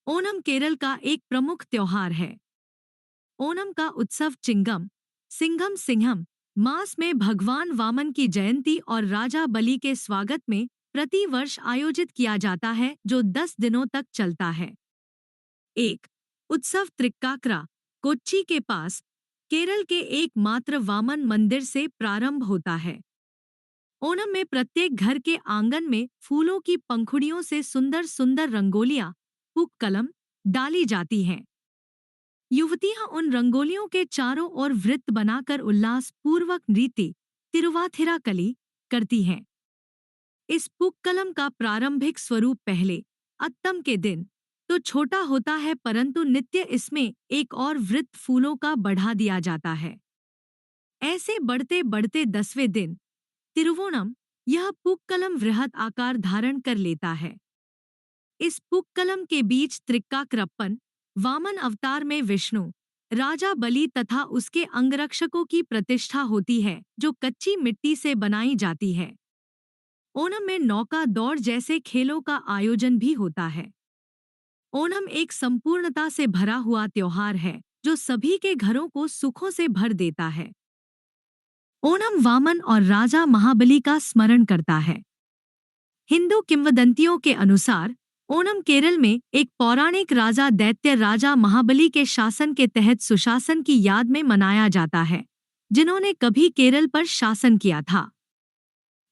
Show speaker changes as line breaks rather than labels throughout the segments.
ओणम केरल का एक प्रमुख त्योहार है। ओणम का उत्सव चिंगम सिंघम सिंघम मास में भगवान वामन की जयंती और राजा बलि के स्वागत में प्रति वर्ष आयोजित किया जाता है, जो 10 दिनों तक चलता है। एक उत्सव त्रिक्काक्रा, कोच्चि के पास, केरल के एकमात्र वामन मंदिर से प्रारंभ होता है। ओणम में प्रत्येक घर के आंगन में फूलों की पंखुड़ियों से सुंदर सुंदर रंगोलियां पूक्कलम डाली जाती हैं। युवतियां उन रंगोलियों के चारों ओर वृत्त बनाकर उल्लास पूर्वक नृत्य तिरुवाथिराकली करती हैं। इस पूक्कलम का प्रारंभिक स्वरूप पहले अत्तम के दिन तो छोटा होता है, परंतु नित्य इसमें एक और वृत्त फूलों का बढ़ा दिया जाता है। ऐसे बढ़ते बढ़ते 10वें दिन तिरुवोणम यह पूक्कलम वृहत आकार धारण कर लेता है। इस पूक्कलम के बीच त्रिक्काकृप्पन वामन अवतार में विष्णु, राजा बलि तथा उसके अंगरक्षकों की प्रतिष्ठा होती है, जो कच्ची मिट्टी से बनाई जाती है। ओणम में नौका दौड़ जैसे खेलों का आयोजन भी होता है। ओणम एक संपूर्णता से भरा हुआ त्योहार है, जो सभी के घरों को सुखों से भर देता है। ओणम वामन और राजा महाबली का स्मरण करता है। हिंदू किंवदंतियों के अनुसार ओणम केरल में एक पौराणिक राजा दैत्य राजा महाबली के शासन के तहत सुशासन की याद में मनाया जाता है, जिन्होंने कभी केरल पर शासन किया था।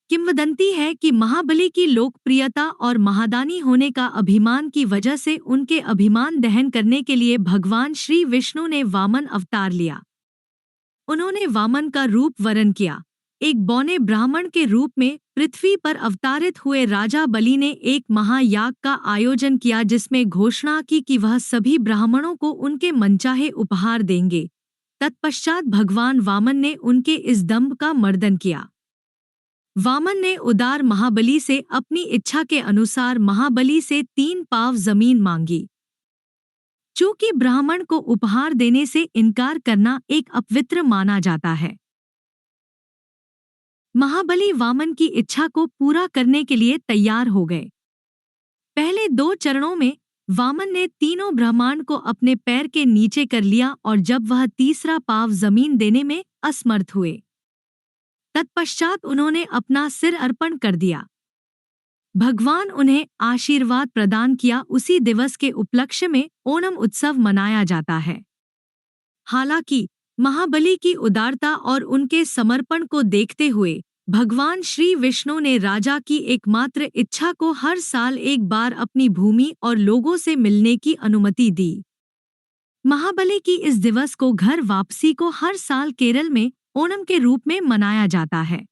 किंवदंती है कि महाबली की लोकप्रियता और महादानी होने का अभिमान की वजह से उनके अभिमान दहन करने के लिए भगवान श्री विष्णु ने वामन अवतार लिया। उन्होंने वामन का रूप वरण किया। एक बौने ब्राह्मण के रूप में पृथ्वी पर अवतारित हुए राजा बलि ने एक महायाग का आयोजन किया, जिसमें घोषणा की कि वह सभी ब्राह्मणों को उनके मनचाहे उपहार देंगे। तत्पश्चात भगवान वामन ने उनके इस दंभ का मर्दन किया। वामन ने उदार महाबली से अपनी इच्छा के अनुसार महाबली से 3 पाव जमीन मांगी। चूंकि ब्राह्मण को उपहार देने से इनकार करना एक अपवित्र माना जाता है, महाबली वामन की इच्छा को पूरा करने के लिए तैयार हो गए। पहले 2 चरणों में वामन ने तीनों ब्रह्मांड को अपने पैर के नीचे कर लिया, और जब वह तीसरा पाव जमीन देने में असमर्थ हुए, तत्पश्चात उन्होंने अपना सिर अर्पण कर दिया। भगवान उन्हें आशीर्वाद प्रदान किया। उसी दिवस के उपलक्ष्य में ओणम उत्सव मनाया जाता है। हालांकि महाबली की उदारता और उनके समर्पण को देखते हुए भगवान श्री विष्णु ने राजा की एकमात्र इच्छा को हर साल एक बार अपनी भूमि और लोगों से मिलने की अनुमति दी। महाबली की इस दिवस को घर वापसी को हर साल केरल में ओणम के रूप में मनाया जाता है।